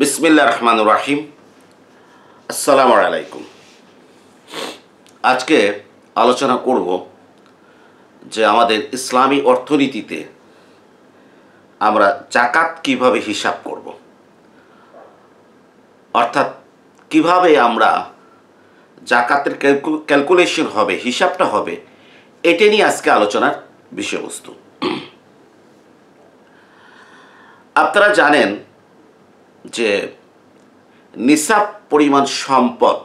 বিসমিল্লাহির রহমানির রহিম। আসসালামু আলাইকুম। আজকে আলোচনা করব যে আমাদের ইসলামী অর্থনীতিতে আমরা জাকাত কিভাবে হিসাব করব, অর্থাৎ কিভাবে আমরা জাকাতের ক্যালকুলেশন হবে, হিসাবটা হবে, এটা নিয়ে আজকে আলোচনার বিষয়বস্তু। আপনারা জানেন যে নিসাব পরিমাণ সম্পদ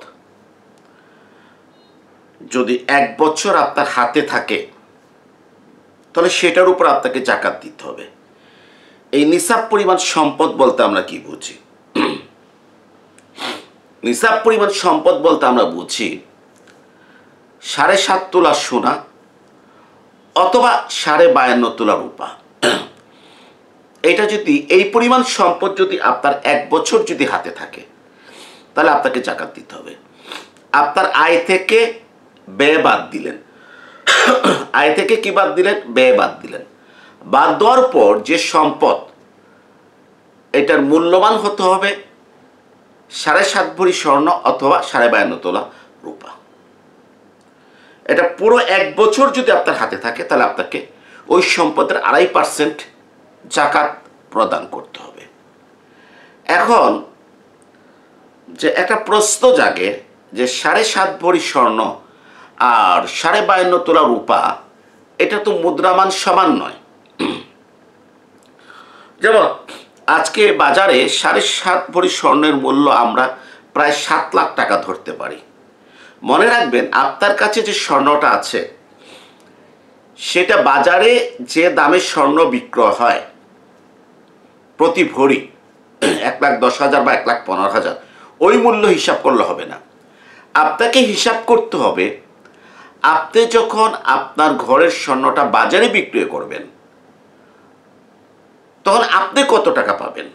যদি 1 বছর আপনার হাতে থাকে তাহলে সেটার উপর আপনাকে জাকাত দিতে হবে। এই নিসাব পরিমাণ সম্পদ বলতে আমরা কি বুঝি? নিসাব পরিমাণ সম্পদ বলতে আমরা বুঝি 7.5 তোলা সোনা অথবা 52.5 তোলা রূপা। এটা যদি এই পরিমাণ সম্পদ যদি আপনার 1 বছর যদি হাতে থাকে তাহলে আপনাকে জাকাত দিতে হবে। আপনার আয় থেকে ব্যয় বাদ দিলেন, আয় থেকে কি বাদ দিলেন? ব্যয় বাদ দিলেন। বাদ দেওয়ার পর যে সম্পদ, এটার মূল্যবান হতে হবে 7.5 ভরি স্বর্ণ অথবা 52.5 তোলা রূপা। এটা পুরো 1 বছর যদি আপনার হাতে থাকে তাহলে আপনাকে ওই সম্পদের 2.5% জাকাত প্রদান করতে হবে। এখন যে একটা প্রশ্ন জাগে যে 7.5 ভরি স্বর্ণ আর 52.5 তোলা রূপা, এটা তো মুদ্রামান সমান নয়। যেমন আজকে বাজারে 7.5 ভরি স্বর্ণের মূল্য আমরা প্রায় 7 লাখ টাকা ধরতে পারি। মনে রাখবেন, আপনার কাছে যে স্বর্ণটা আছে সেটা বাজারে যে দামে স্বর্ণ বিক্রয় হয় প্রতি ভরি 1,10,000 বা 1,15,000, ওই মূল্য হিসাব করলে হবে না। আপনাকে হিসাব করতে হবে আপনি যখন আপনার ঘরের স্বর্ণটা বাজারে বিক্রয় করবেন তখন আপনি কত টাকা পাবেন।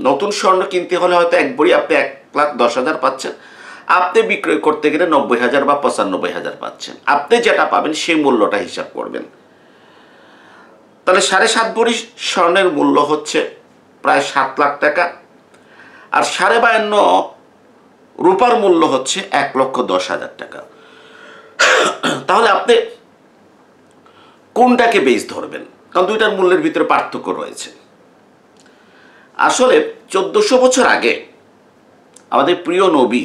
নতুন স্বর্ণ কিনতে হলে হয়তো 1 ভরি আপনি 1,10,000 পাচ্ছেন, আপনি বিক্রয় করতে গেলে 90,000 বা 95,000 পাচ্ছেন। আপনি যেটা পাবেন সেই মূল্যটা হিসাব করবেন। তাহলে 7.5 ভরি স্বর্ণের মূল্য হচ্ছে প্রায় 7 লাখ টাকা, আর 52.5 রূপার মূল্য হচ্ছে 1,10,000 টাকা। তাহলে আপনি কোনটাকে বেস ধরবেন? কারণ দুইটার মূল্যের ভিতরে পার্থক্য রয়েছে। আসলে 1400 বছর আগে আমাদের প্রিয় নবী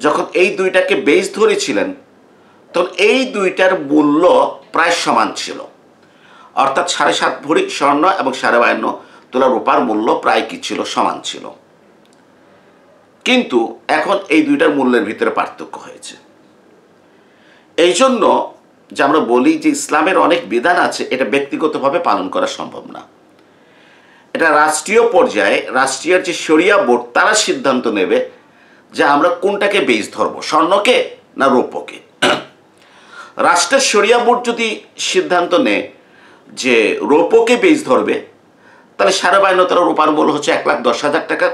যখন এই দুইটাকে বেস ধরেছিলেন তখন এই দুইটার মূল্য প্রায় সমান ছিল, অর্থাৎ 7.5 ভরি স্বর্ণ এবং 52.5 তোলা রূপার মূল্য প্রায় কি ছিল? সমান ছিল। কিন্তু এখন এই দুইটার মূল্যের ভিতরে পার্থক্য হয়েছে। এই জন্য যে আমরা বলি যে ইসলামের অনেক বিধান আছে, এটা ব্যক্তিগতভাবে পালন করা সম্ভব না। এটা রাষ্ট্রীয় পর্যায়ে রাষ্ট্রীয় যে শরিয়া বোর্ড তারা সিদ্ধান্ত নেবে যে আমরা কোনটাকে বেস ধরবো, স্বর্ণকে না রৌপ্যকে। রাষ্ট্রের শরিয়া বোর্ড যদি সিদ্ধান্ত নেয় যে রৌপ্যকে বেস ধরবে তাহলে 52.5 তোলা রূপার মূল্য হচ্ছে 1,10,000 টাকা।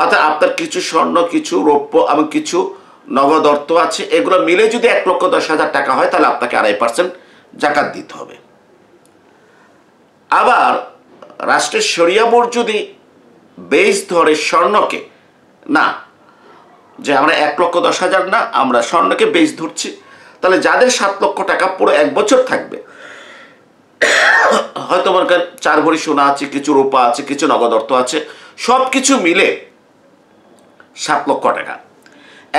অর্থাৎ আপনার কিছু স্বর্ণ, কিছু রৌপ্য এবং কিছু নগদ অর্থ আছে, এগুলো মিলে যদি 1,10,000 টাকা হয় তাহলে আপনাকে 2.5% জাকাত দিতে হবে। আবার রাষ্ট্রের শরিয়া বোর্ড যদি বেস ধরে স্বর্ণকে, না যে আমরা 1,10,000 না, আমরা স্বর্ণকে বেস ধরছি, তাহলে যাদের 7 লক্ষ টাকা পুরো 1 বছর থাকবে, হয়তো আমার কাছে 4 ভরি সোনা আছে, কিছু রূপা আছে, কিছু নগদ অর্থ আছে, সব কিছু মিলে 7 লক্ষ টাকা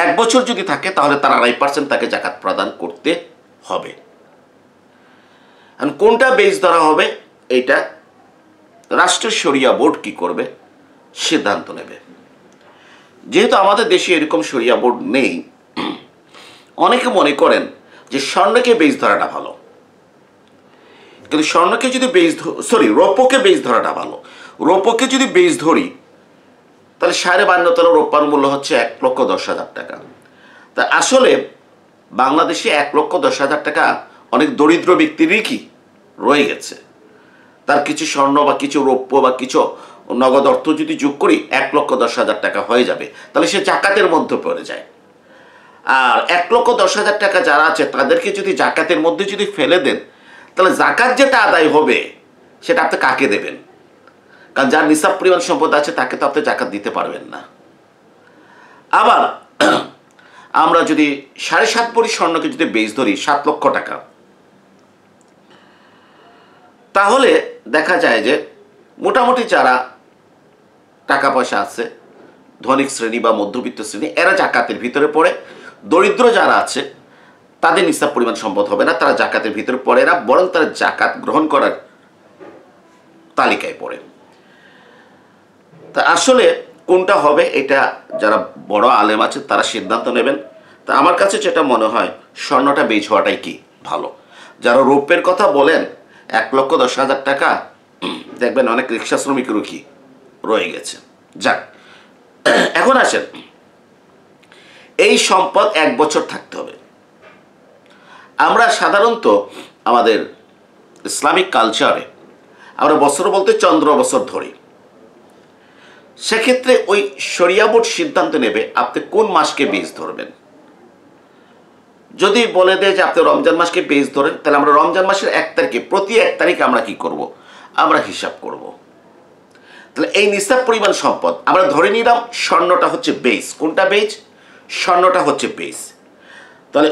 1 বছর যদি থাকে তাহলে তার 2.5% তাকে জাকাত প্রদান করতে হবে। কোনটা বেস ধরা হবে এটা রাষ্ট্রের শরিয়া বোর্ড কি করবে সিদ্ধান্ত নেবে। যেহেতু আমাদের দেশে এরকম শরিয়া বোর্ড নেই, অনেকে মনে করেন যে স্বর্ণকে বেস ধরাটা ভালো, কিন্তু স্বর্ণকে যদি রৌপ্যকে বেস ধরাটা ভালো। রৌপ্যকে যদি বেস ধরি তাহলে 52.5 তোলা রৌপ্যর মূল্য হচ্ছে 1,10,000 টাকা। তা আসলে বাংলাদেশে 1,10,000 টাকা অনেক দরিদ্র ব্যক্তিরই কি রয়ে গেছে। তার কিছু স্বর্ণ বা কিছু রৌপ্য বা কিছু নগদ অর্থ যদি যোগ করি 1,10,000 টাকা হয়ে যাবে, তাহলে সে জাকাতের মধ্যে পড়ে যায়। আর 1,10,000 টাকা যারা আছে তাদেরকে যদি জাকাতের মধ্যে যদি ফেলে দেন তাহলে জাকাত যেটা আদায় হবে সেটা আপনি কাকে দেবেন? কারণ যার নিসাব পরিমাণ সম্পদ আছে তাকে তো আপনি জাকাত দিতে পারবেন না। আবার আমরা যদি 7.5 ভরি স্বর্ণকে যদি বেচ ধরি 7 লক্ষ টাকা, তাহলে দেখা যায় যে মোটামুটি যারা টাকা পয়সা আছে, ধনিক শ্রেণী বা মধ্যবিত্ত শ্রেণী, এরা জাকাতের ভিতরে পড়ে। দরিদ্র যারা আছে তাদের নিসাব পরিমাণ সম্পদ হবে না, তারা জাকাতের ভিতরে পড়ে না, বরং তারা জাকাত গ্রহণ করার তালিকায় পড়ে। তা আসলে কোনটা হবে এটা যারা বড় আলেম আছে তারা সিদ্ধান্ত নেবেন। তা আমার কাছে যেটা মনে হয় স্বর্ণটা বেচ হওয়াটাই কি ভালো। যারা রৌপ্যের কথা বলেন 1,10,000 টাকা, দেখবেন অনেক রিক্সা শ্রমিকেরও কি রয়ে গেছে। যাক, এখন আসেন, এই সম্পদ 1 বছর থাকতে হবে। আমরা সাধারণত আমাদের ইসলামিক কালচারে আমরা বছর বলতে চন্দ্র বছর ধরি। সেক্ষেত্রে ওই শরিয়া বোর্ড সিদ্ধান্ত নেবে আপনি কোন মাসকে বেচ ধরবেন। যদি বলে দেয় যে আপনি রমজান মাসকে বেচ ধরেন, তাহলে আমরা রমজান মাসের 1 তারিখে প্রতি 1 তারিখে আমরা কি করব, আমরা হিসাব করব। তাহলে এই নিসাব পরিমাণ সম্পদ আমরা ধরে নিলাম স্বর্ণটা হচ্ছে বেস। কোনটা বেস? স্বর্ণটা হচ্ছে বেস। তাহলে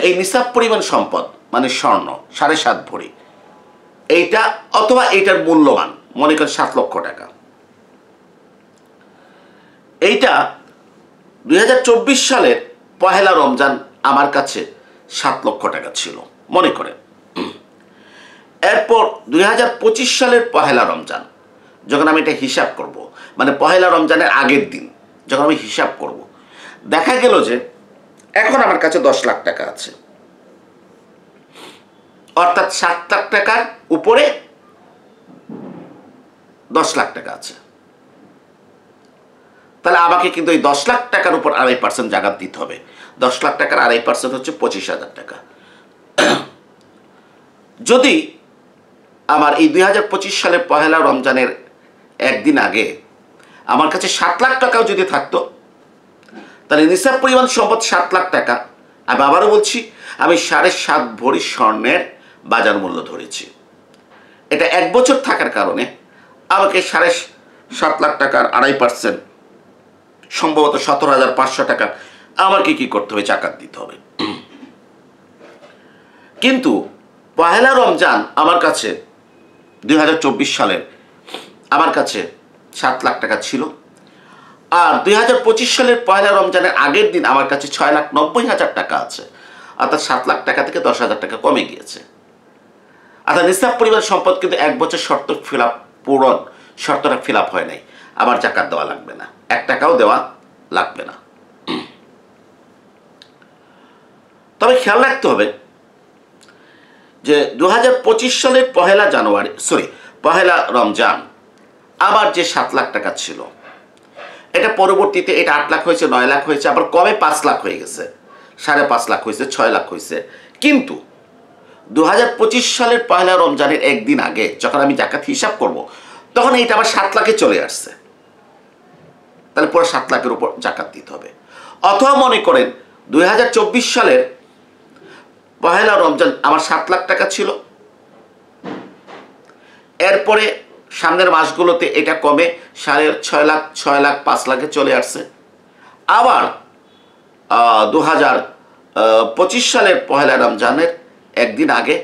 এই নিসাব পরিমাণ সম্পদ মানে স্বর্ণ 7.5 ভরি, এইটা অথবা এইটার মূল্যমান মনে করেন 7 লক্ষ টাকা। এইটা 2024 সালের পহেলা রমজান আমার কাছে 7 লক্ষ টাকা ছিল মনে করেন। এরপর 2025 সালের পহেলা রমজান যখন আমি এটা হিসাব করব, মানে পহেলা রমজানের আগের দিন যখন আমি হিসাব করব, দেখা গেল যে এখন আমার কাছে 10 লাখ টাকা আছে, অর্থাৎ 7 লাখ টাকার উপরে 10 লাখ টাকা আছে। তাহলে আমাকে কিন্তু এই 10 লাখ টাকার উপর 2.5% জাকাত দিতে হবে। 10 লাখ টাকার 2.5% হচ্ছে 25,000 টাকা। যদি আমার এই 2025 সালের পহেলা রমজানের একদিন আগে আমার কাছে 7 লাখ টাকাও যদি থাকতো, তাহলে নিসাব পরিমাণ সম্পদ 7 লাখ টাকা। আমি আবারও বলছি, আমি 7.5 ভরি স্বর্ণের বাজার মূল্য ধরেছি। এটা 1 বছর থাকার কারণে আমাকে 7.5 লাখ টাকার 2.5%, সম্ভবত 17,500 টাকা আমাকে কি করতে হবে, জাকাত দিতে হবে। কিন্তু পহেলা রমজান আমার কাছে 2024 সালের আমার কাছে 7 লাখ টাকা ছিল, আর 2025 সালের পহেলা রমজানের আগের দিন আমার কাছে 6,90,000 টাকা আছে, অর্থাৎ 7 লাখ টাকা থেকে 10,000 টাকা কমে গিয়েছে। অর্থাৎ নিসাব পরিমাণ সম্পদ কিন্তু 1 বছর শর্তটা ফিল আপ হয় নাই, আবার জাকাত দেওয়া লাগবে না, 1 টাকাও দেওয়া লাগবে না। তবে খেয়াল রাখতে হবে যে 2025 সালের পহেলা রমজান আবার যে 7 লাখ টাকা ছিল, এটা পরবর্তীতে এটা 8 লাখ হয়েছে, 9 লাখ হয়েছে, আবার কমে 5 লাখ হয়ে গেছে, 5.5 লাখ হয়েছে, 6 লাখ হয়েছে। কিন্তু 2025 সালের পহেলা রমজানের একদিন আগে যখন আমি জাকাত হিসাব করব, তখন এইটা আবার 7 লাখে চলে আসছে। তাহলে পুরো 7 লাখের উপর জাকাত দিতে হবে। অথবা মনে করেন 2024 সালের পহেলা রমজান আমার 7 লাখ টাকা ছিল, এরপরে সামনের মাসগুলোতে এটা কমে 6.5 লাখ, 6 লাখ, 5 লাখে চলে আসছে। আবার 2025 সালের পহেলা রমজানের একদিন আগে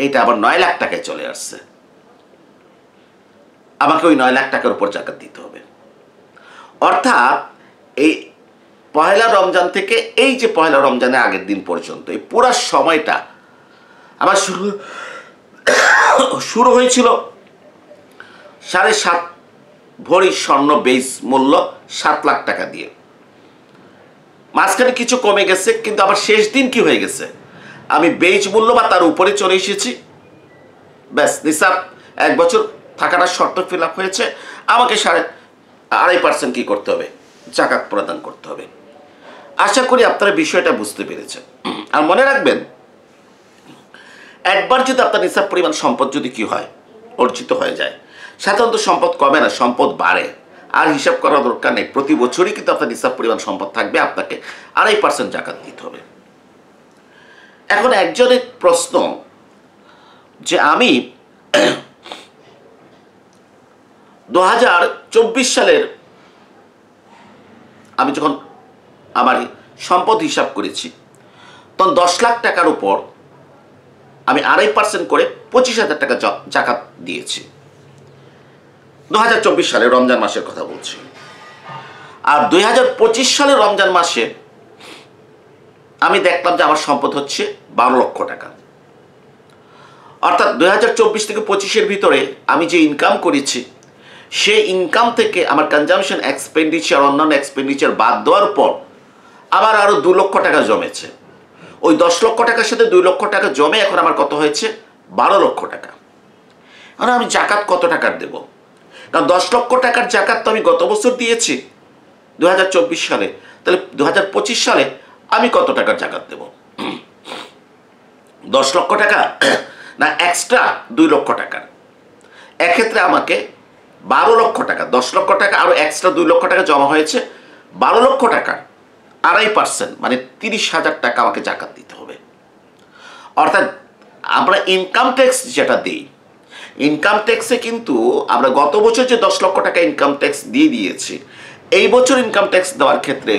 এটা আবার 9 লাখ টাকায় চলে আসছে। আমাকে ওই 9 লাখ টাকার উপর জাকাত দিতে হবে। অর্থাৎ এই পহেলা রমজান থেকে এই যে পহেলা রমজানের আগের দিন পর্যন্ত এই পুরো সময়টা আমার শুরু হয়েছিল 7.5 ভরি স্বর্ণ বেস মূল্য 7 লাখ টাকা দিয়ে। মাঝখানে কিছু কমে গেছে, কিন্তু আবার শেষ দিন কি হয়ে গেছে, আমি বেচ মূল্য বা তার উপরে চলে এসেছি। ব্যাস, নিসাব 1 বছর থাকাটা শর্ত ফিল আপ হয়েছে, আমাকে 2.5% কি করতে হবে, জাকাত প্রদান করতে হবে। আশা করি আপনারা বিষয়টা বুঝতে পেরেছেন। আর মনে রাখবেন, একবার যদি আপনার নিসাব পরিমাণ সম্পদ যদি কি হয়, অর্জিত হয়ে যায়, সাধারণত সম্পদ কমে না, সম্পদ বাড়ে। আর হিসাব করার দরকার নেই, প্রতি বছরই কিন্তু আপনার নিসাব পরিমাণ সম্পদ থাকবে, আপনাকে 2.5% জাকাত দিতে হবে। এখন একজনের প্রশ্ন যে আমি 2024 সালের আমি যখন আমার সম্পদ হিসাব করেছি তখন 10 লাখ টাকার উপর আমি 2.5% করে 25,000 টাকা জাকাত দিয়েছি। 2024 সালে রমজান মাসের কথা বলছি। আর 2025 সালে রমজান মাসে আমি দেখলাম যে আমার সম্পদ হচ্ছে 12 লক্ষ টাকা। অর্থাৎ 2024 থেকে 25-এর ভিতরে আমি যে ইনকাম করেছি সেই ইনকাম থেকে আমার কনজামশন এক্সপেন্ডিচার অন্যান্য এক্সপেন্ডিচার বাদ দেওয়ার পর আমার আরও 2 লক্ষ টাকা জমেছে। ওই 10 লক্ষ টাকার সাথে 2 লক্ষ টাকা জমে এখন আমার কত হয়েছে? 12 লক্ষ টাকা। এখন আমি জাকাত কত টাকার দেব? কারণ 10 লক্ষ টাকার জাকাত তো আমি গত বছর দিয়েছি 2024 সালে, তাহলে 2025 সালে আমি কত টাকার জাকাত দেব? 10 লক্ষ টাকা না এক্সট্রা 2 লক্ষ টাকার? এক্ষেত্রে আমাকে 12 লক্ষ টাকা, 10 লক্ষ টাকা আরও এক্সট্রা 2 লক্ষ টাকা জমা হয়েছে, 12 লক্ষ টাকা 2.5% মানে 30,000 টাকা আমাকে জাকাত দিতে হবে। অর্থাৎ আমরা ইনকাম ট্যাক্স যেটা দিই, ইনকাম ট্যাক্সে কিন্তু আমরা গত বছর যে 10 লক্ষ টাকা ইনকাম ট্যাক্স দিয়ে দিয়েছি, এই বছর ইনকাম ট্যাক্স দেওয়ার ক্ষেত্রে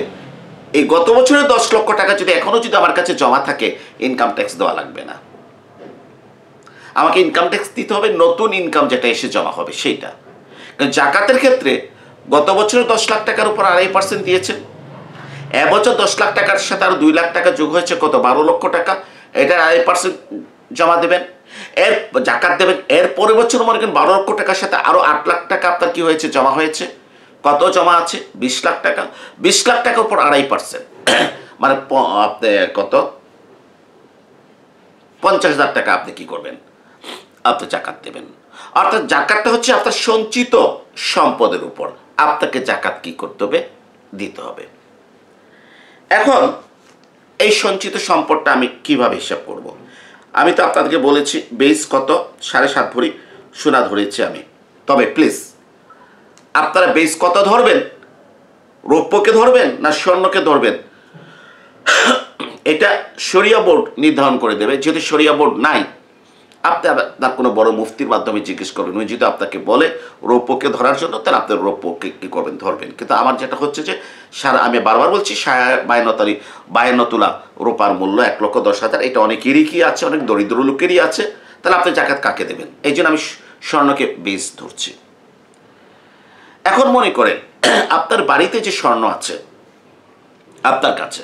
এই গত বছরের 10 লক্ষ টাকা যদি এখনও যদি আমার কাছে জমা থাকে ইনকাম ট্যাক্স দেওয়া লাগবে না। আমাকে ইনকাম ট্যাক্স দিতে হবে নতুন ইনকাম যেটা এসে জমা হবে সেইটা। কারণ জাকাতের ক্ষেত্রে গত বছরে 10 লাখ টাকার উপর 2.5% দিয়েছেন, এবছর 10 লাখ টাকার সাথে আরও 2 লাখ টাকা যোগ হয়েছে কত? 12 লক্ষ টাকা। এটা 2.5% জমা দেবেন, এর জাকাত দেবেন। এর পরের বছর মনে করেন 12 লক্ষ টাকার সাথে আরও 8 লাখ টাকা আপনার কি হয়েছে? জমা হয়েছে। কত জমা আছে? 20 লাখ টাকা। 20 লাখ টাকার উপর 2.5% মানে আপনি কত? 50,000 টাকা আপনি কি করবেন? আপনি জাকাত দেবেন। অর্থাৎ জাকাতটা হচ্ছে আপনার সঞ্চিত সম্পদের উপর আপনাকে জাকাত কি করতে হবে? দিতে হবে। এখন এই সঞ্চিত সম্পদটা আমি কিভাবে হিসাব করব? আমি তো আপনাদেরকে বলেছি বেস কত? 7.5 ভরি সোনা ধরেছি আমি। তবে প্লিজ আপনারা বেস কত ধরবেন? রৌপ্যকে ধরবেন না স্বর্ণকে ধরবেন? এটা শরিয়া বোর্ড নির্ধারণ করে দেবে। যেহেতু শরিয়া বোর্ড নাই, আপনি আপনার কোনো বড় মুফতির মাধ্যমে জিজ্ঞেস করবেন। উনি যদি আপনাকে বলে রৌপ্যকে ধরার জন্য, তাহলে আপনি রৌপ্যকে কী করবেন? ধরবেন। কিন্তু আমার যেটা হচ্ছে যে আমি বারবার বলছি 52 তোলা রূপার মূল্য 1,10,000। এটা অনেকেরই কি আছে, অনেক দরিদ্র লোকেরই আছে। তাহলে আপনি জাকাত কাকে দেবেন? এই জন্য আমি স্বর্ণকে বেস ধরছি। এখন মনে করেন আপনার বাড়িতে যে স্বর্ণ আছে আপনার কাছে,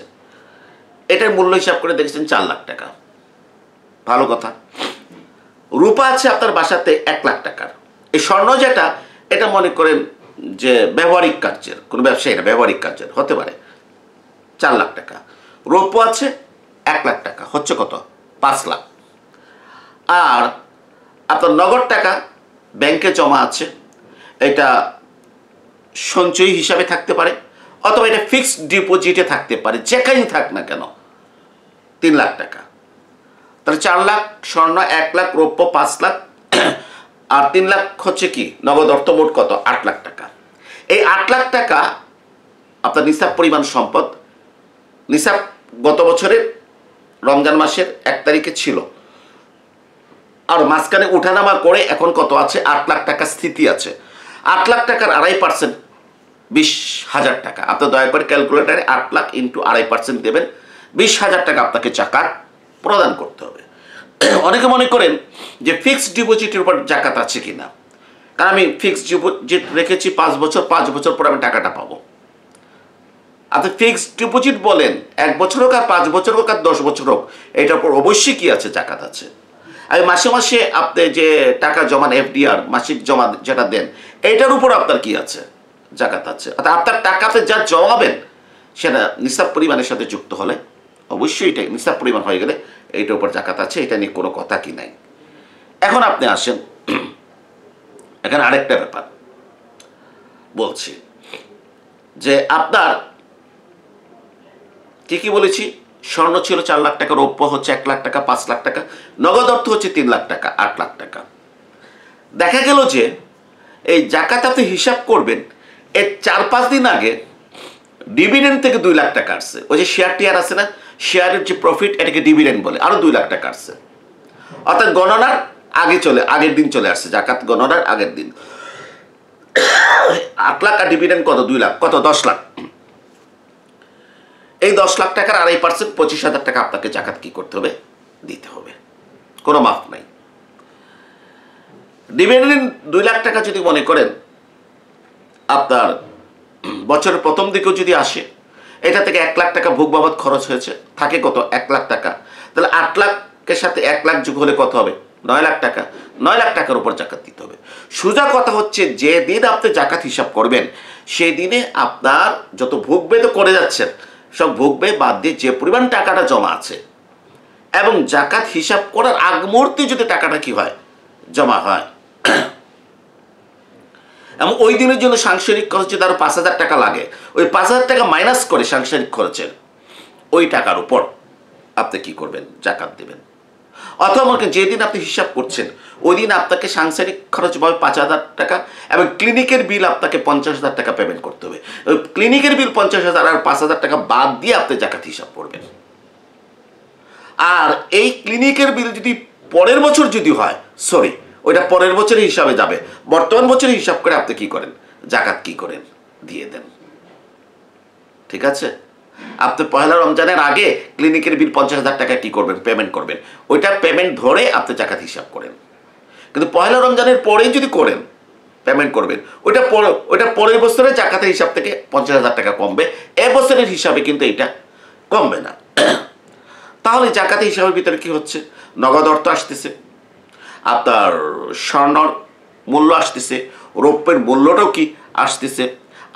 এটার মূল্য হিসাব করে দেখেছেন 4 লাখ টাকা। ভালো কথা। রূপা আছে আপনার বাসাতে 1 লাখ টাকার। এই স্বর্ণ যেটা, এটা মনে করেন যে ব্যবহারিক কার্যের, কোনো ব্যবসায়ী না, ব্যবহারিক কার্যের হতে পারে 4 লাখ টাকা। রৌপ্য আছে 1 লাখ টাকা, হচ্ছে কত? 5 লাখ। আর আপনার নগদ টাকা ব্যাংকে জমা আছে, এটা সঞ্চয়ী হিসাবে থাকতে পারে অথবা এটা ফিক্সড ডিপোজিটে থাকতে পারে, যেখানেই থাক না কেন, 3 লাখ টাকা। তাহলে 4 লাখ স্বর্ণ, 1 লাখ রৌপ্য, 5 লাখ আর 3 লাখ হচ্ছে কি নগদ অর্থ, মোট কত? 8 লাখ টাকা। এই 8 লাখ টাকা আপনার নিসাব পরিমাণ সম্পদ। নিসাব গত বছরের রমজান মাসের 1 তারিখে ছিল, আর মাঝখানে উঠানামা করে এখন কত আছে? 8 লাখ টাকা স্থিতি আছে। 8 লাখ টাকার 2.5% 20,000 টাকা। আপনি দয়া করে ক্যালকুলেটারে 8 লাখ ইন্টু 2.5% দেবেন, 20,000 টাকা আপনাকে জাকাত প্রদান করতে হবে। অনেকে মনে করেন যে ফিক্সড ডিপোজিটের উপর জাকাত আছে কিনা, কারণ আমি ফিক্সড ডিপোজিট রেখেছি 5 বছর, 5 বছর পর আমি টাকাটা পাবো। আপনি ফিক্সড ডিপোজিট বলেন 1 বছর হোক আর 5 বছর হোক আর 10 বছর হোক, এটার উপর অবশ্যই কি আছে? জাকাত আছে। আর মাসে মাসে আপনি যে টাকা জমান এফডিআর মাসিক জমা যেটা দেন, এইটার উপর আপনার কি আছে? জাকাত আছে। অর্থাৎ আপনার টাকাতে যা জমাবেন সেটা নিসাব পরিমাণের সাথে যুক্ত হলে অবশ্যই এটা নিসাব পরিমাণ হয়ে গেলে এইটার উপর জাকাত আছে, এটা নিয়ে কোনো কথা কি নাই। এখন আপনি আসেন, এখানে আরেকটা ব্যাপার বলছি যে আপনার কি বলেছি? স্বর্ণ ছিল 4 লাখ টাকা, রৌপ্য হচ্ছে 1 লাখ টাকা, 5 লাখ টাকা, নগদ অর্থ হচ্ছে 3 লাখ টাকা, 8 লাখ টাকা। দেখা গেল যে এই জাকাত আপনি হিসাব করবেন, এর 4-5 দিন আগে ডিভিডেন্ড থেকে 2 লাখ টাকা আসছে। ওই যে শেয়ার টিয়ার আছে না, শেয়ারের যে প্রফিট, এটাকে ডিভিডেন্ড বলে, আরও 2 লাখ টাকা আসছে। অর্থাৎ গণনার আগের দিন চলে আসছে, জাকাত গণনার আগের দিন। 8 লাখ আর ডিভিডেন্ড কত 2 লাখ, কত 10 লাখ। এই 10 লাখ টাকার 2.5% 25,000 টাকা আপনাকে জাকাত কি করতে হবে, দিতে হবে, কোনো মাফ নাই। ডিভিডেন্ড 2 লাখ টাকা যদি মনে করেন আপনার বছরের প্রথম দিকেও যদি আসে, এটা থেকে 1 লাখ টাকা ভোগ বাবদ খরচ হয়েছে, থাকে কত 1 লাখ টাকা, তাহলে 8 লাখের সাথে 1 লাখ যোগ হলে কত হবে, 9 লাখ টাকা। 9 লাখ টাকার উপর জাকাত দিতে হবে। সোজা কথা হচ্ছে যে দিন আপনি জাকাত হিসাব করবেন সেই দিনে আপনার যত ভোগ ব্যয় তো করে যাচ্ছেন, সব ভোগ ব্যয় বাদ দিয়ে যে পরিমাণ টাকাটা জমা আছে এবং জাকাত হিসাব করার আগ মুহূর্তে যদি টাকাটা কি হয়, জমা হয়, এবং ওই দিনের জন্য সাংসারিক খরচ যদি আরো 5,000 টাকা লাগে, ওই 5,000 টাকা মাইনাস করে সাংসারিক খরচের ওই টাকার উপর আপনি কি করবেন, জাকাত দেবেন। অথবা মনে করেন যেদিন আপনি হিসাব করছেন ওই দিন আপনাকে সাংসারিক খরচ পাবে 5,000 টাকা এবং ক্লিনিকের বিল আপনাকে 50,000 টাকা পেমেন্ট করতে হবে। ওই ক্লিনিকের বিল 50,000 আর 5,000 টাকা বাদ দিয়ে আপনি জাকাত হিসাব করবেন। আর এই ক্লিনিকের বিল যদি পরের বছর যদি হয়, সরি, ওইটা পরের বছরের হিসাবে যাবে, বর্তমান বছরের হিসাব করে আপনি কি করেন, জাকাত কি করেন, দিয়ে দেন। ঠিক আছে? আপনি পয়লা রমজানের আগে ক্লিনিকের বিল 50,000 টাকা কি করবেন, পেমেন্ট করবেন, ওইটা পেমেন্ট ধরে আপনি জাকাত হিসাব করেন। কিন্তু পয়লা রমজানের পরেই যদি করেন, পেমেন্ট করবেন, ওইটা পরের বছরের জাকাতের হিসাব থেকে 50,000 টাকা কমবে, এ বছরের হিসাবে কিন্তু এটা কমবে না। তাহলে জাকাতের হিসাবের ভিতরে কি হচ্ছে, নগদ অর্থ আসতেছে, আপনার স্বর্ণর মূল্য আসতেছে, রৌপ্যের মূল্যটাও কি আসতেছে,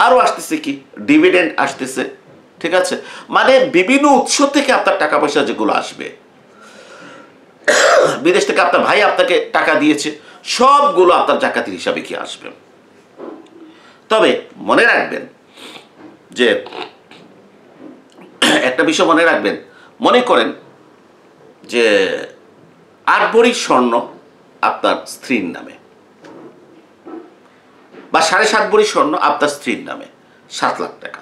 আরও আসতেছে কি ডিভিডেন্ড আসতেছে। ঠিক আছে? মানে বিভিন্ন উৎস থেকে আপনার টাকা পয়সা যেগুলো আসবে, বিদেশ থেকে আপনার ভাই আপনাকে টাকা দিয়েছে, সবগুলো আপনার জাকাতের হিসাবে কি আসবে। তবে মনে রাখবেন যে একটা বিষয় মনে রাখবেন, মনে করেন যে 8 ভরি স্বর্ণ আপনার স্ত্রীর নামে বা 7.5 ভরি স্বর্ণ আপনার স্ত্রীর নামে, 7 লাখ টাকা।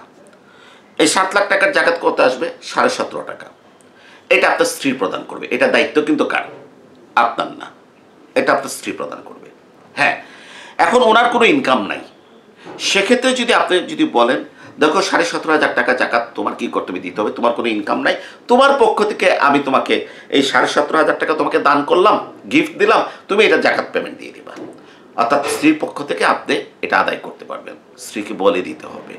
এই 7 লাখ টাকার জাকাত কত আসবে, 17.5 টাকা। এটা আপনার স্ত্রী প্রদান করবে। এটা দায়িত্ব কিন্তু কার, আপনার না, এটা আপনার স্ত্রী প্রদান করবে। হ্যাঁ, এখন ওনার কোনো ইনকাম নাই, সেক্ষেত্রে যদি আপনি যদি বলেন দেখো 17.5 টাকা জাকাত তোমার কি করতে হবে, দিতে হবে, তোমার কোনো ইনকাম নাই, তোমার পক্ষ থেকে আমি তোমাকে এই 17.5 টাকা তোমাকে দান করলাম, গিফট দিলাম, তুমি এটা জাকাত পেমেন্ট দিয়ে দিবা। অর্থাৎ স্ত্রীর পক্ষ থেকে আপনি এটা আদায় করতে পারবেন, স্ত্রীকে বলে দিতে হবে।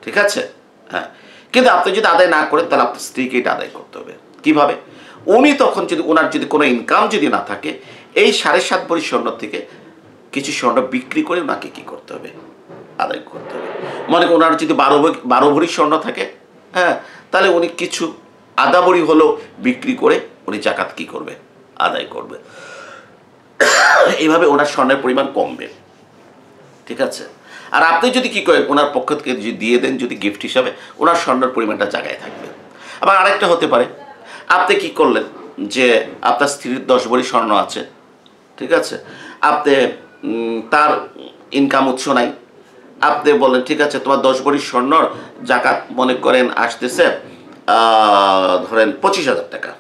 ঠিক আছে? হ্যাঁ, কিন্তু আপনি যদি আদায় না করেন তাহলে আপনার স্ত্রীকে এটা আদায় করতে হবে। কিভাবে? উনি তখন যদি ওনার যদি কোনো ইনকাম যদি না থাকে, এই 7.5 ভরি স্বর্ণ থেকে কিছু স্বর্ণ বিক্রি করে ওনাকে কি করতে হবে, আদায় করতে হবে। মনে করেন ওনার যদি 12 ভরি স্বর্ণ থাকে, হ্যাঁ, তাহলে উনি কিছু আধা ভরি হলেও বিক্রি করে উনি জাকাত কি করবে, আদায় করবে। এইভাবে ওনার স্বর্ণের পরিমাণ কমবে। ঠিক আছে? আর আপনি যদি কি করেন, ওনার পক্ষ থেকে যদি দিয়ে দেন যদি গিফট হিসাবে, ওনার স্বর্ণের পরিমাণটা জায়গায় থাকবে। আবার আরেকটা হতে পারে, আপনি কি করলেন যে আপনার স্ত্রীর 10 ভরি স্বর্ণ আছে, ঠিক আছে, আপনি তার ইনকাম উৎস নাই, আপনি বলেন ঠিক আছে তোমার 10 ভরি স্বর্ণর জাকাত মনে করেন আসতেছে ধরেন 25,000 টাকা,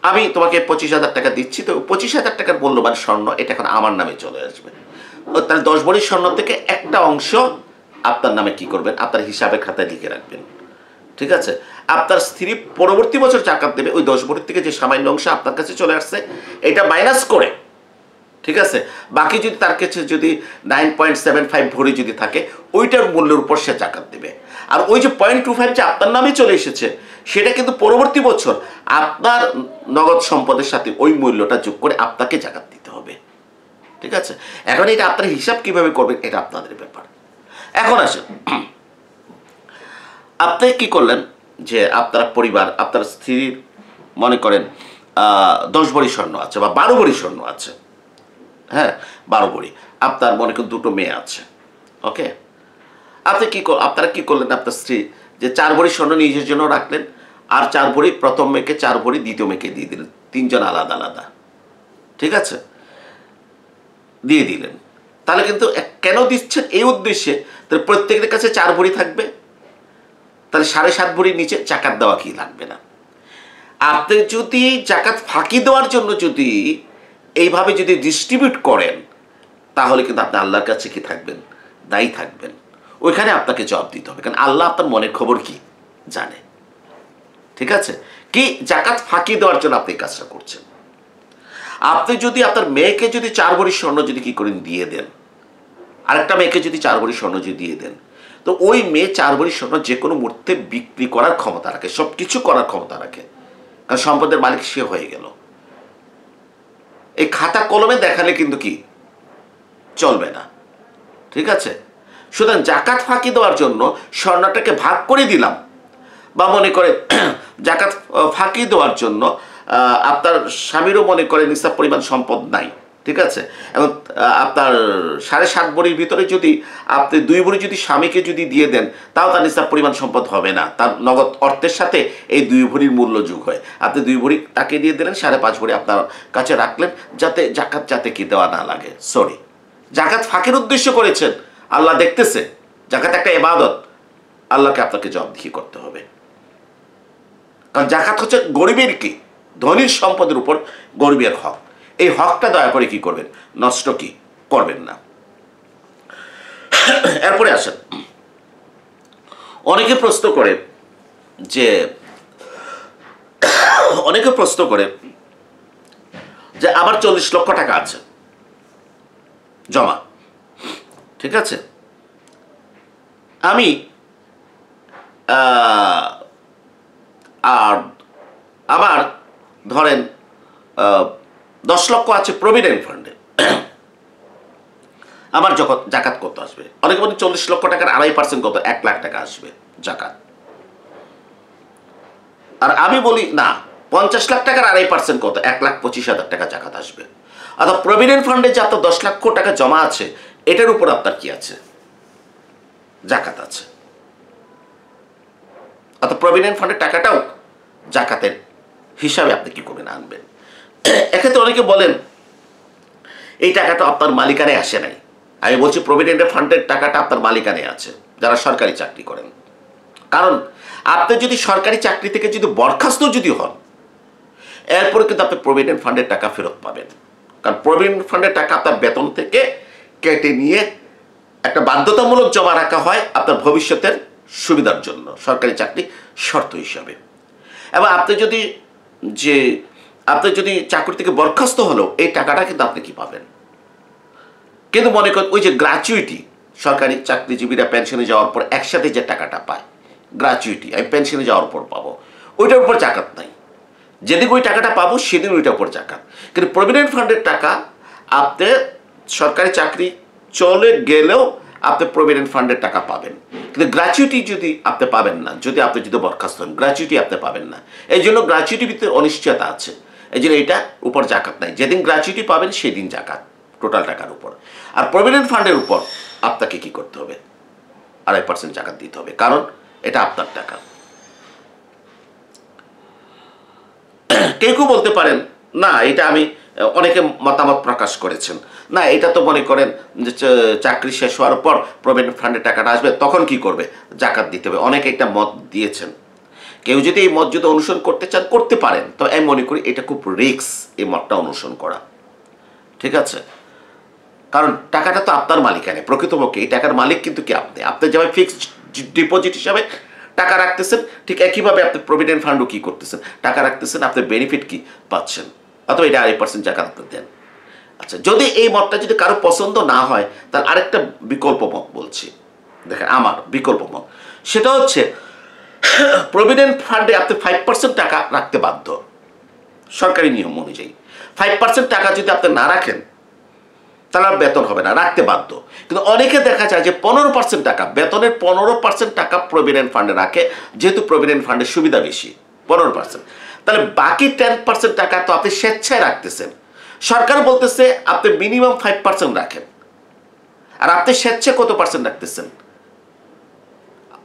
আমি তোমাকে 25,000 টাকা দিচ্ছি, তো 25,000 টাকার মূল্যবান স্বর্ণ এটা এখন আমার নামে চলে আসবে। তাহলে 10 ভরি স্বর্ণ থেকে একটা অংশ আপনার নামে কি করবেন, আপনার হিসাবের খাতায় লিখে রাখবেন। ঠিক আছে? আপনার স্ত্রী পরবর্তী বছর জাকাত দেবে, ওই 10 ভরির থেকে যে সামান্য অংশ আপনার কাছে চলে আসছে এটা মাইনাস করে, ঠিক আছে, বাকি যদি তার কাছে যদি 9.75 ভরি যদি থাকে, ওইটার মূল্যের উপর সে জাকাত দেবে। আর ওই যে 0.25 যে আপনার নামে চলে এসেছে, সেটা কিন্তু পরবর্তী বছর আপনার নগদ সম্পদের সাথে ওই মূল্যটা যোগ করে আপনাকে জাকাত দিতে হবে। ঠিক আছে? এখন এটা আপনার হিসাব কিভাবে করবেন এটা আপনাদের ব্যাপার। এখন আসেন, আপনি কি করলেন যে আপনার পরিবার, আপনার স্ত্রীর মনে করেন 10 ভরি স্বর্ণ আছে বা 12 ভরি স্বর্ণ আছে, হ্যাঁ 12 ভরি, আপনার মনে করেন 2টো মেয়ে আছে, ওকে, আপনি আপনারা কি করলেন, আপনার স্ত্রী যে 4 ভরি স্বর্ণ নিজের জন্য রাখলেন, আর 4 ভরি প্রথম মেয়েকে, 4 ভরি দ্বিতীয় মেয়েকে দিয়ে দিলেন, 3 জন আলাদা আলাদা। ঠিক আছে? দিয়ে দিলেন। তাহলে কিন্তু কেন দিচ্ছেন, এই উদ্দেশ্যে, তাহলে প্রত্যেকের কাছে 4 ভরি থাকবে, তাহলে 7.5 ভরির নিচে জাকাত দেওয়া কি লাগবে না। আপনি যদি জাকাত ফাঁকি দেওয়ার জন্য যদি এইভাবে যদি ডিস্ট্রিবিউট করেন, তাহলে কিন্তু আপনি আল্লাহর কাছে কি থাকবেন, দায়ী থাকবেন। ওইখানে আপনাকে জবাব দিতে হবে, কারণ আল্লাহ আপনার মনের খবর কি জানে। ঠিক আছে, কি জাকাত ফাঁকি দেওয়ার জন্য আপনি এই কাজটা করছেন। আপনি যদি আপনার মেয়েকে যদি 4 ভরি স্বর্ণ যদি কি করেন দিয়ে দেন, আরেকটা মেয়েকে যদি 4 ভরি স্বর্ণ যদি দিয়ে দেন, তো ওই মেয়ে 4 ভরি স্বর্ণ যে কোনো মুহূর্তে বিক্রি করার ক্ষমতা রাখে, সব কিছু করার ক্ষমতা রাখে, কারণ সম্পদের মালিক সে হয়ে গেল। এই খাতা কলমে দেখালে কিন্তু কি চলবে না। ঠিক আছে, সুতরাং জাকাত ফাঁকি দেওয়ার জন্য স্বর্ণটাকে ভাগ করে দিলাম, বা মনে করে জাকাত ফাঁকি দেওয়ার জন্য আপনার স্বামীরও মনে করে নিসাব পরিমাণ সম্পদ নাই। ঠিক আছে, এবং আপনার 7.5 ভরির ভিতরে যদি আপনি 2 ভরি যদি স্বামীকে যদি দিয়ে দেন, তাও তার নিসাব পরিমাণ সম্পদ হবে না, তার নগদ অর্থের সাথে এই 2 ভরির মূল্য যোগ হয়। আপনি 2 ভরি তাকে দিয়ে দিলেন, 5.5 ভরি আপনার কাছে রাখলেন, যাতে জাকাত যাতে কি দেওয়া না লাগে। সরি, জাকাত ফাঁকির উদ্দেশ্য করেছেন, আল্লাহ দেখতেছে। জাকাত একটা ইবাদত, আল্লাহকে আপনাকে জবাবদিহি করতে হবে। কারণ জাকাত হচ্ছে গরিবের কি, ধনীর সম্পদের উপর গরিবের হক। এই হকটা দয়া করে কি করবেন, নষ্ট কি করবেন না। এরপরে আসেন, অনেকে প্রশ্ন করে যে আমার 40 লক্ষ টাকা আছে জমা। ঠিক আছে, আমি আর আমার ধরেন 10 লক্ষ আছে প্রভিডেন্ট ফান্ডে, আমার যখন জাকাত কত আসবে? অনেকে বলে 40 লক্ষ টাকার 2.5% কত, 1 লাখ টাকা আসবে জাকাত। আর আমি বলি না, 50 লাখ টাকার 2.5% কত, 1,25,000 টাকা জাকাত আসবে। অর্থাৎ প্রভিডেন্ট ফান্ডে যে আপনার 10 লক্ষ টাকা জমা আছে, এটার উপর আপনার কি আছে, জাকাত আছে। অর্থাৎ প্রভিডেন্ট ফান্ডের টাকাটাও জাকাতের হিসাবে আপনি কি করবেন, আনবেন। এক্ষেত্রে অনেকে বলেন এই টাকাটা আপনার মালিকানায় আসে নাই। আমি বলছি প্রভিডেন্ট ফান্ডের টাকাটা আপনার মালিকানায় আছে, যারা সরকারি চাকরি করেন। কারণ আপনি যদি সরকারি চাকরি থেকে যদি বরখাস্ত যদি হন, এরপরে কিন্তু আপনি প্রভিডেন্ট ফান্ডের টাকা ফেরত পাবেন। কারণ প্রভিডেন্ট ফান্ডের টাকা আপনার বেতন থেকে কেটে নিয়ে একটা বাধ্যতামূলক জমা রাখা হয় আপনার ভবিষ্যতের সুবিধার জন্য, সরকারি চাকরি শর্ত হিসাবে। এবং আপনি যদি চাকরি থেকে বরখাস্ত হলো, এই টাকাটা কিন্তু আপনি কি পাবেন। কিন্তু মনে করেন ওই যে গ্র্যাচুইটি, সরকারি চাকরিজীবীরা পেনশনে যাওয়ার পর একসাথে যে টাকাটা পায়, গ্র্যাচুইটি আমি পেনশনে যাওয়ার পর পাবো, ওইটার উপর জাকাত নাই। যেদিন ওই টাকাটা পাবো সেদিন ওইটার উপর জাকাত। কিন্তু প্রভিডেন্ট ফান্ডের টাকা আপনি সরকারি চাকরি চলে গেলেও আপনি প্রভিডেন্ট ফান্ডের টাকা পাবেন, কিন্তু গ্র্যাচুইটি যদি আপনি পাবেন না, আপনি যদি বরখাস্ত হন, গ্র্যাচুইটি আপনি পাবেন না। এই জন্য গ্র্যাচুইটির ভিতরে অনিশ্চয়তা আছে, এই জন্য এটা উপর জাকাত নাই। যেদিন গ্র্যাচুইটি পাবেন সেদিন জাকাত টোটাল টাকার উপর। আর প্রভিডেন্ট ফান্ডের উপর আপনাকে কি করতে হবে, 2.5% জাকাত দিতে হবে, কারণ এটা আপনার টাকা। কেউ কেউ বলতে পারেন না, এটা আমি, অনেকে মতামত প্রকাশ করেছেন, না এটা তো মনে করেন যে চাকরি শেষ হওয়ার পর প্রভিডেন্ট ফান্ডের টাকাটা আসবে, তখন কি করবে, জাকাত দিতে হবে। অনেকে একটা মত দিয়েছেন। কেউ যদি এই মত যদি অনুসরণ করতে চান করতে পারেন, তো আমি মনে করি এটা খুব রিস্ক এই মতটা অনুসরণ করা। ঠিক আছে, কারণ টাকাটা তো আপনার মালিকানায়, প্রকৃতপক্ষে এই টাকার মালিক কিন্তু কি আপনি যেভাবে ফিক্সড ডিপোজিট হিসাবে টাকা রাখতেছেন, ঠিক একইভাবে আপনি প্রভিডেন্ট ফান্ডও কি করতেছেন, টাকা রাখতেছেন, আপনি বেনিফিট কি পাচ্ছেন, অথবা এটা 2.5% জাকাত আপনি দেন। আচ্ছা, যদি এই মতটা যদি কারো পছন্দ না হয়, তাহলে আরেকটা বিকল্প মত বলছি। দেখেন আমার বিকল্প মত, সেটা হচ্ছে প্রভিডেন্ট ফান্ডে আপনি 5% টাকা রাখতে বাধ্য, সরকারি নিয়ম অনুযায়ী। 5% টাকা যদি আপনি না রাখেন, তাহলে আর বেতন হবে না, রাখতে বাধ্য। কিন্তু অনেকে দেখা যায় যে 15% টাকা, বেতনের 15% টাকা প্রভিডেন্ট ফান্ডে রাখে, যেহেতু প্রভিডেন্ট ফান্ডের সুবিধা বেশি 15%। তাহলে বাকি 10% টাকা তো আপনি স্বেচ্ছায় রাখতেছেন, সরকার বলতেছে আপনি মিনিমাম 5% রাখেন, আর আপনি স্বেচ্ছায় কত পার্সেন্ট রাখতেছেন,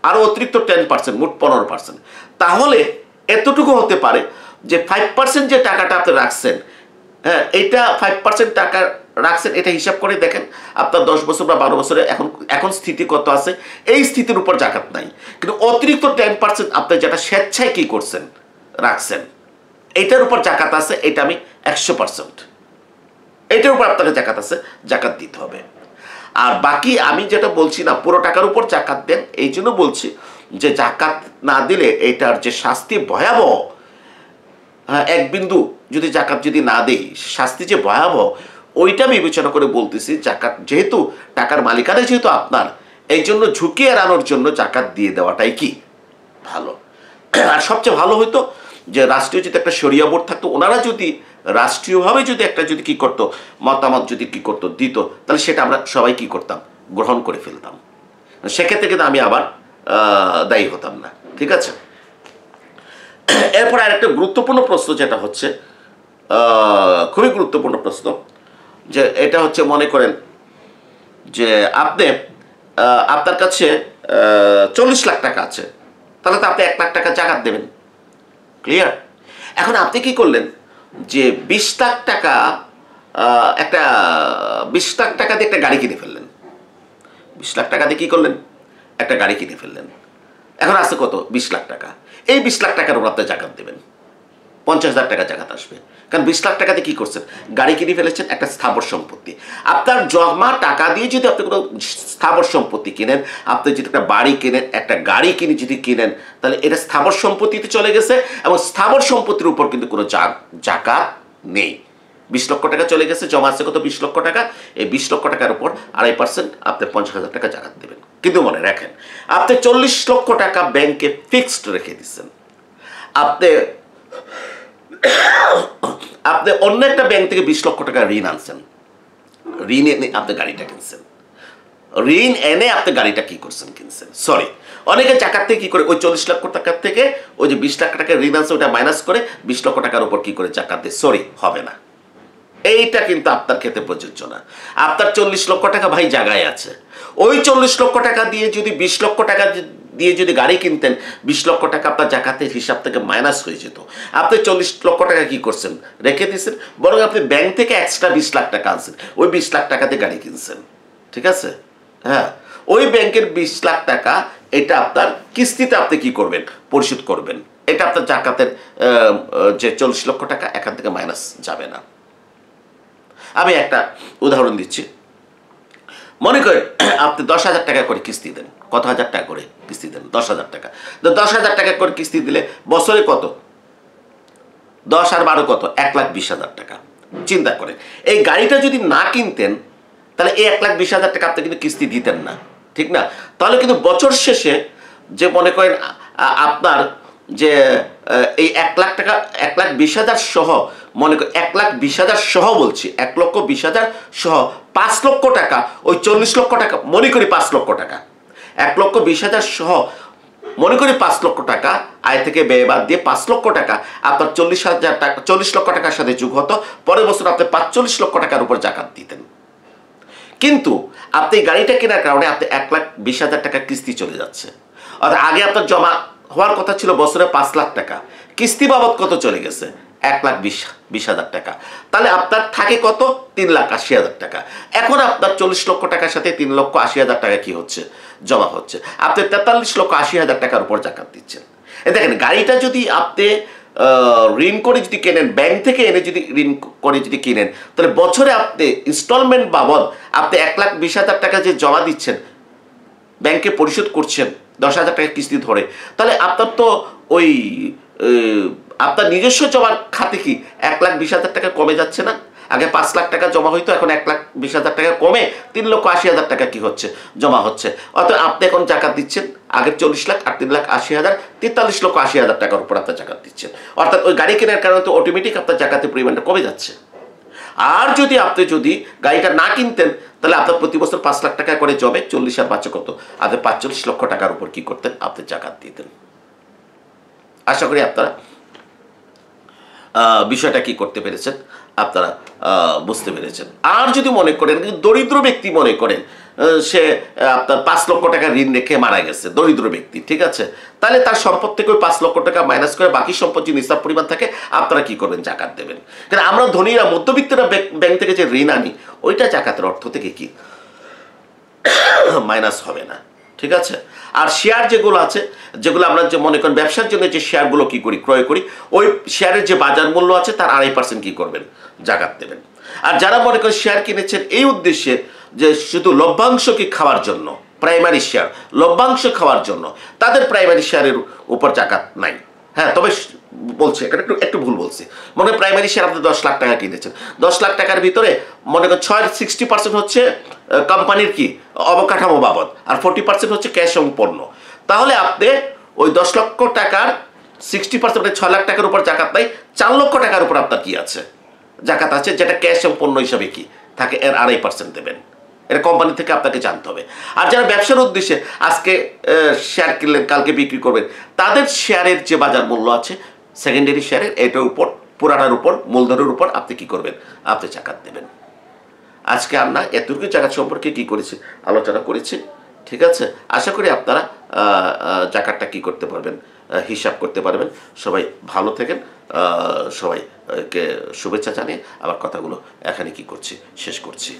আরো অতিরিক্ত 10%, মোট 15%। তাহলে এতটুকু হতে পারে যে 5% যে টাকাটা আপনি রাখছেন, হ্যাঁ, এইটা 5% টাকা রাখছেন, এটা হিসাব করে দেখেন আপনার 10 বছর বা 12 বছরে এখন স্থিতি কত আছে, এই স্থিতির উপর জাকাত নাই। কিন্তু অতিরিক্ত 10% আপনি যেটা স্বেচ্ছায় কি করছেন, রাখছেন, এইটার উপর জাকাত আছে, এটা আমি 100%। এটার উপর আপনাকে জাকাত আছে, জাকাত দিতে হবে। আর বাকি আমি যেটা বলছি না পুরো টাকার উপর জাকাত দেন, এই জন্য বলছি যে জাকাত না দিলে এটার যে শাস্তি ভয়াবহ, হ্যাঁ, এক বিন্দু যদি জাকাত যদি না দেই শাস্তি যে ভয়াবহ, ওইটা বিবেচনা করে বলতেছি জাকাত যেহেতু টাকার মালিকানা যেহেতু আপনার, এই জন্য ঝুঁকি এড়ানোর জন্য জাকাত দিয়ে দেওয়াটাই কি ভালো। আর সবচেয়ে ভালো হইতো যে রাষ্ট্রীয় যদি একটা শরিয়া বোর্ড থাকতো, ওনারা যদি রাষ্ট্রীয়ভাবে যদি একটা যদি কি করতো মতামত যদি কি করতো দিত, তাহলে সেটা আমরা সবাই কি করতাম, গ্রহণ করে ফেলতাম। সেক্ষেত্রে কিন্তু আমি আবার দায়ী হতাম না। ঠিক আছে, এরপর আরেকটা গুরুত্বপূর্ণ প্রশ্ন যেটা হচ্ছে খুবই গুরুত্বপূর্ণ প্রশ্ন, যে এটা হচ্ছে মনে করেন যে আপনি আপনার কাছে 40 লাখ টাকা আছে, তাহলে তো আপনি 1 লাখ টাকা জাকাত দেবেন। ক্লিয়ার? এখন আপনি কি করলেন যে 20 লাখ টাকা একটা 20 লাখ টাকা দিয়ে একটা গাড়ি কিনে ফেললেন। 20 লাখ টাকা দিয়ে কি করলেন, একটা গাড়ি কিনে ফেললেন। এখন আছে কত, 20 লাখ টাকা। এই 20 লাখ টাকার উপর আপনি জাকাত দেবেন, 50,000 টাকা জাকাত আসবে। কারণ 20 লাখ টাকা দিয়ে কি করছেন, গাড়ি কিনে ফেলেছেন, একটা স্থাবর সম্পত্তি। আপনার জমা টাকা দিয়ে যদি আপনি কোনো স্থাবর সম্পত্তি কিনেন, আপনি যদি একটা বাড়ি কিনেন, একটা গাড়ি কিনে যদি কিনেন, তাহলে এটা স্থাবর সম্পত্তিতে চলে গেছে, এবং স্থাবর সম্পত্তির উপর কিন্তু কোনো জাকাত নেই। 20 লক্ষ টাকা চলে গেছে, জমা আছে কত, 20 লক্ষ টাকা। এই 20 লক্ষ টাকার উপর 2.5% আপনি 50,000 টাকা জাকাত দেবেন। কিন্তু মনে রাখেন, আপনি 40 লক্ষ টাকা ব্যাংকে ফিক্সড রেখে দিচ্ছেন, আপনি অন্য একটা ব্যাংক থেকে 20 লক্ষ টাকা ঋণ আনছেন, ঋণ এনে আপনি গাড়িটা কিনছেন, ঋণ এনে আপনি গাড়িটা কি করছেন, কিনছেন। সরি, অনেকে জাকাত থেকে কি করে ওই 40 লক্ষ টাকার থেকে ওই যে 20 লাখ টাকা ঋণ আনছে ওটা মাইনাস করে 20 লক্ষ টাকার উপর কি করে জাকাত দেয়। সরি, হবে না। এইটা কিন্তু আপনার ক্ষেত্রে প্রযোজ্য না। আপনার 40 লক্ষ টাকা ভাই জায়গায় আছে, ওই 40 লক্ষ টাকা দিয়ে যদি 20 লক্ষ টাকা দিয়ে যদি গাড়ি কিনতেন, 20 লক্ষ টাকা আপনার জাকাতের হিসাব থেকে মাইনাস হয়ে যেত। আপনি 40 লক্ষ টাকা কি করছেন, রেখে দিয়েছেন, বরং আপনি ব্যাংক থেকে এক্সট্রা 20 লাখ টাকা আনছেন, ওই 20 লাখ টাকাতে গাড়ি কিনছেন। ঠিক আছে, হ্যাঁ, ওই ব্যাংকের 20 লাখ টাকা এটা আপনার কিস্তিতে আপনি কি করবেন, পরিশোধ করবেন। এটা আপনার জাকাতের যে 40 লক্ষ টাকা এখান থেকে মাইনাস যাবে না। আমি একটা উদাহরণ দিচ্ছি। মনে করেন আপনি 10,000 টাকা করে কিস্তি দেন, কত হাজার টাকা করে কিস্তি দেন, 10,000 টাকা। 10,000 টাকা করে কিস্তি দিলে বছরে কত, 10 আর 12 কত, 1,20,000 টাকা। চিন্তা করেন, এই গাড়িটা যদি না কিনতেন তাহলে এই 1,20,000 টাকা আপনি কিন্তু কিস্তি দিতেন না, ঠিক না? তাহলে কিন্তু বছর শেষে যে মনে করেন আপনার যে এই 1 লাখ টাকা, 1,20,000 সহ, মনে করেন 1,20,000 সহ বলছি, 1,20,000 সহ 5 লক্ষ টাকা, ওই 40 লক্ষ টাকা মনে করি 5 লক্ষ টাকা, 1,20,000 সহ মনে করি 5 লক্ষ টাকা আয় থেকে ব্যয় বাদ দিয়ে 5 লক্ষ টাকা আপনার 40,000 টাকা, 40 লক্ষ টাকার সাথে যোগ হতো। পরের বছর আপনি 45 লক্ষ টাকার উপর জাকাত দিতেন। কিন্তু আপনি গাড়িটা কেনার কারণে আপনি 1,20,000 টাকা কিস্তি চলে যাচ্ছে। অর্থাৎ আগে আপনার জমা হওয়ার কথা ছিল বছরে 5 লাখ টাকা, কিস্তি বাবদ কত চলে গেছে, 1,20,000 টাকা। তাহলে আপনার থাকে কত, 3,80,000 টাকা। এখন আপনার 40 লক্ষ টাকার সাথে 3,80,000 টাকা কি হচ্ছে, জমা হচ্ছে। আপনি 43,80,000 টাকার উপর জাকাত দিচ্ছেন। দেখেন, গাড়িটা যদি আপনি ঋণ করে যদি কেনেন, ব্যাংক থেকে এনে যদি ঋণ করে যদি কিনেন, তাহলে বছরে আপনি ইনস্টলমেন্ট বাবদ আপনি 1,20,000 টাকা যে জমা দিচ্ছেন, ব্যাংকে পরিশোধ করছেন 10,000 টাকা কিস্তি ধরে, তাহলে আপনার তো ওই আপনার নিজস্ব জমার খাতে কি 1,20,000 টাকা কমে যাচ্ছে না? আগে 5 লাখ টাকা জমা হইতো, এখন 1,20,000 টাকা কমে 3,80,000 টাকা কি হচ্ছে, জমা হচ্ছে। অর্থাৎ আপনি এখন জাকাত দিচ্ছেন আগের 40 লাখ আর 3,80,000, 43,80,000 টাকার উপর আপনার জাকাত দিচ্ছেন। অর্থাৎ ওই গাড়ি কেনার কারণে তো অটোমেটিক আপনার জাকাতের পরিমাণটা কমে যাচ্ছে। আর যদি আপনি গাড়িটা না কিনতেন, তাহলে আপনার প্রতি বছর 5 লাখ টাকা করে জমে, 40 আর 5 কত, আপনি 45 লক্ষ টাকার উপর কি করতেন, আপনি জাকাত দিতেন। আশা করি আপনারা বিষয়টা কি করতে পেরেছেন, আপনারা বুঝতে পেরেছেন। আর যদি মনে করেন দরিদ্র ব্যক্তি, মনে করেন সে আপনার 5 লক্ষ টাকা ঋণ রেখে মারা গেছে, দরিদ্র ব্যক্তি, ঠিক আছে, তাহলে তার সম্পদ থেকে ওই 5 লক্ষ টাকা মাইনাস করে বাকি সম্পদ যে নিসাব পরিমাণ থাকে আপনারা কি করবেন, জাকাত দেবেন। কারণ আমরা ধনীরা, মধ্যবিত্তরা ব্যাংক থেকে যে ঋণ আনি, ওইটা জাকাতের অর্থ থেকে কি মাইনাস হবে না, ঠিক আছে। আর শেয়ার যেগুলো আছে, যেগুলো আমরা যে মনে করেন ব্যবসার জন্য যে শেয়ারগুলো কি করি, ক্রয় করি, ওই শেয়ারের যে বাজার মূল্য আছে তার 2.5% কি করবেন, জাকাত দেবেন। আর যারা মনে করেন শেয়ার কিনেছেন এই উদ্দেশ্যে যে শুধু লভ্যাংশকে খাওয়ার জন্য, প্রাইমারি শেয়ার লভ্যাংশ খাওয়ার জন্য, তাদের প্রাইমারি শেয়ারের উপর জাকাত নাই। হ্যাঁ, তবে বলছে এটা একটু ভুল বলছে। মনে হয় প্রাইমারি শেয়ার আপনি 10 লাখ টাকা কিনেছেন, 10 লাখ টাকার ভিতরে মনে করেন 60% হচ্ছে কোম্পানির কি অবকাঠামো বাবদ, আর 40% হচ্ছে ক্যাশ এবং পণ্য। তাহলে আপনি ওই 10 লক্ষ টাকার 60% 6 লাখ টাকার উপর জাকাত নাই, 4 লক্ষ টাকার উপর আপনার কি আছে জাকাত আছে, যেটা ক্যাশ এবং পণ্য হিসাবে কি থাকে, এর 2.5% দেবেন। এটা কোম্পানি থেকে আপনাকে জানতে হবে। আর যারা ব্যবসার উদ্দেশ্যে আজকে শেয়ার কিনলেন, কালকে বিক্রি করবেন, তাদের শেয়ারের যে বাজার মূল্য আছে সেকেন্ডারি শেয়ারের, এটার উপর, পুরাটার উপর, মূলধনের উপর আপনি কি করবেন, আপনি জাকাত দেবেন। আজকে আমরা এতটুকু জাকাত সম্পর্কে কি করেছি, আলোচনা করেছি। ঠিক আছে, আশা করি আপনারা জাকাতটা কি করতে পারবেন, হিসাব করতে পারবেন। সবাই ভালো থাকেন, সবাইকে শুভেচ্ছা জানিয়ে আমার কথাগুলো এখানে কি করছি, শেষ করছি।